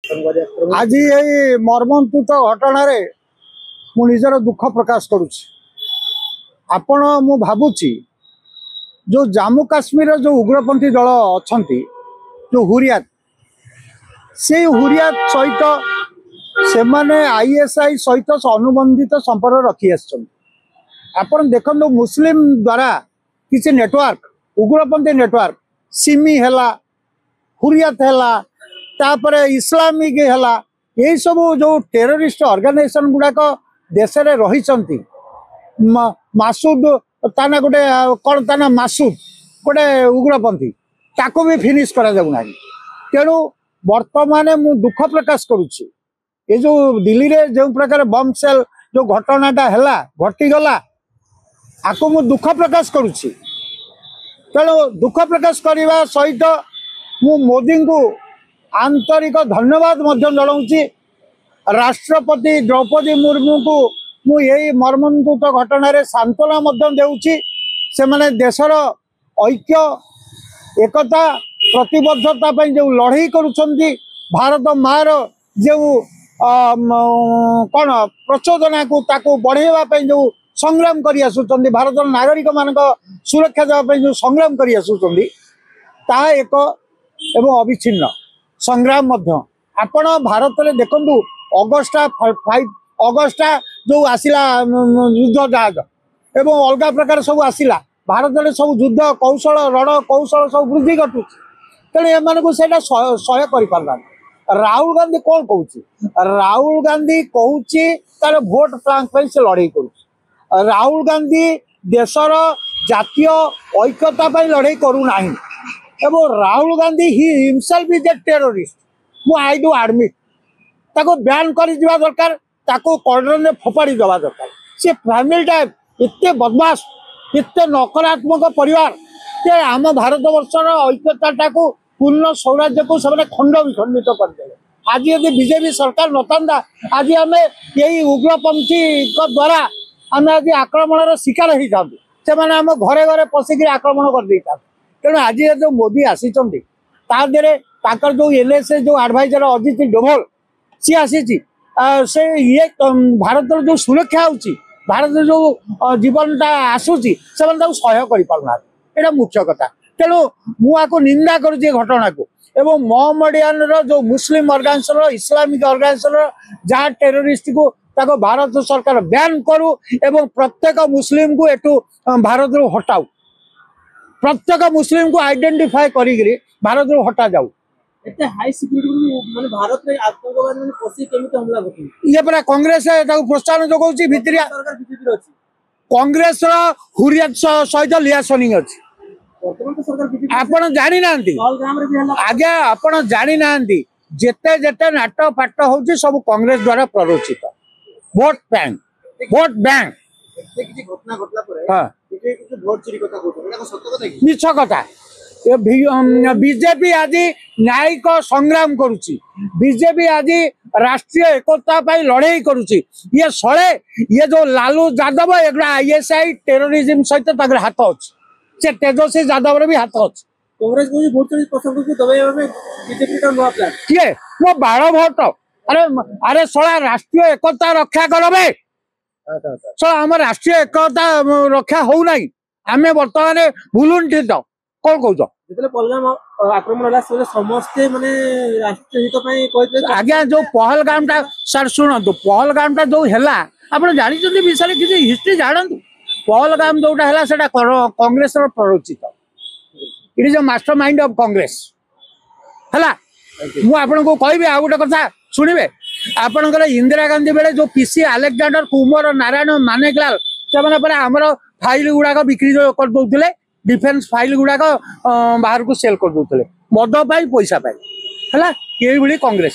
आज ये मर्मन्तुत घटना मु निजर दुख प्रकाश करुच्ची। आपण मु भावुची जो जम्मू काश्मीर जो उग्रपंथी दल अच्छा जो हुरियात से हुरियात सहित से माने आईएसआई सहित अनुबंधित संपर्क रखी आपण देखो मुस्लिम द्वारा किसी नेटवर्क उग्रपंथी नेटवर्क सिमी हैला हुरियात हैला तापरे इस्लामिक हैला यही सब जो टेररिस्ट ऑर्गेनाइजेशन गुड़ाक देश में रही मासूद ताना गोटे कौन ताना मासूद गोटे उग्रपंथी ताको भी फिनिश करा जाउना। तेणु वर्तमान मु दुख प्रकाश करुच्ची ये जो दिल्ली रे जो प्रकार बम सेल जो घटनाटा हैला घटीगला आपको मु दुख प्रकाश करुच्ची। तेणु दुख प्रकाश करने सहित मु मोदी को आंतरिक धन्यवाद जनाऊँगी। राष्ट्रपति द्रौपदी मुर्मू को मु यही मर्मन्तुत घटना सांत्वना देउची। से माने देशर ऐक्य एकता प्रतिबद्धता पर जो लड़ाई करुछंती भारत मार जो कौन प्रचोदना को ताको बढ़ेवा जो संग्राम करी आसुचंती भारत नागरिक मान सुरक्षा देवाई जो संग्राम करी आसुचंती ता एक एवं अविच्छिन्न संग्राम आपण भारत में देखु अगस्टा जो आसिला युद्ध जहाज एवं अलग प्रकार सब आसिला भारत में सब युद्ध कौशल रण कौशल सब वृद्धि घटू तेणु एम को सह्य कर राहुल गांधी कौन कहूँ राहुल गांधी कहूँ तार भोट प्लांक से लड़ाई कर राहुल गांधी देशर जातीय ऐक्यता लड़ाई करूना एवं Rahul Gandhi he himself is a terrorist मु आई डू एडमिट ताको बैन कर दरकार ताको कॉर्डर में फोपाड़ी दवा दरकार। से फैमिलीटा एते बदमाश एते नकारात्मक परिवार जे आम भारत वर्षर ऐक्यता को पूर्ण सौराज्य को सब खंड विखंडित करदे। आज यदि बीजेपी सरकार नता आज आम यही उग्रपंथी द्वारा आम आज आक्रमण शिकार हो था से आम घरे घरे पशिक आक्रमण कर दे था। तेणु आज जो मोदी आसी जो एनएसए जो एडवाइजर अजित डोभाल सी आसी से ये भारत जो सुरक्षा होची भारत जो जीवनटा आसूची से सह्य कर मुख्य कथा। तेणु मुझे निंदा करुच्ची घटना को एवं मोहम्मदियान जो मुस्लिम ऑर्गेनाइजेशन इस्लामिक ऑर्गेनाइजेशन जहाँ टेररिस्ट को ताको भारत सरकार बैन करू एवं प्रत्येक मुस्लिम को एटू भारत रू हटाऊ प्रत्येक मुस्लिम को आइडेंटिफाई करी भारत रू हटा जाऊ। हाई सिक्योरिटी माने भारत में आतंकवाद माने पसी केमिति हमला होती ये परा कांग्रेस प्रोत्साहन जोगौची भितरिया सरकार बीजेपी अछि कांग्रेस हुरियत सहित लियासनिंग अछि वर्तमान तो सरकार बीजेपी आपण जानि नांती ग्राम रे भी हला आगे आपण जानि नांती जेते जेते नाटक पाट होची सब कांग्रेस द्वारा प्ररोचित वोट बैंक किछि घटना घटला परे हां किछि वोट चोरी कथा कहतो एटा सत्य कथा कि मिछ कथा बीजेपी आज न्यायिक संग्राम करुच्ची बीजेपी आज राष्ट्रीय एकता पाई लड़ाई करुच्ची ये सड़े ये जो लालू यादव एक आईएसआई टेररिज्म सहित हाथ अच्छे से तेजस्वी यादव भी हाथ अच्छे कांग्रेस को वोट चोरी प्रसंग को दबाइबा में बीजेपी का नया प्लान किए मो 12 वोट अरे अरे सड़ा राष्ट्रीय एकता रक्षा करबे सड़ा आम राष्ट्रीय एकता रक्षा हो नहीं आमे वर्तमान भूलुन ठीक कौन कौच जेतले पहलगाम आक्रमण होला से समस्त माने राष्ट्रीय हित पई कहते आज्ञा जो पहलगामटा सर शुणु पहलगामटा जो हैला आपण जानि जति विषय किछि हिस्ट्री जानतु पहलगाम जोटा हैला सेटा कांग्रेस रो प्ररोचित it is a mastermind of Congress हैला। मु आपण को कहबे आ गोटे कथा सुनिबे आपनकर इंदिरा गांधी बेले जो पीसी अलेक्जेंडर कुमार नारायण मानेकलाल से माने पर हमर फाइल गुडा बिक्री कर दउतले डिफेन्स फाइल गुड़ाक बाहर को सेल कर दे मद पाई पैसा पाई है ये कांग्रेस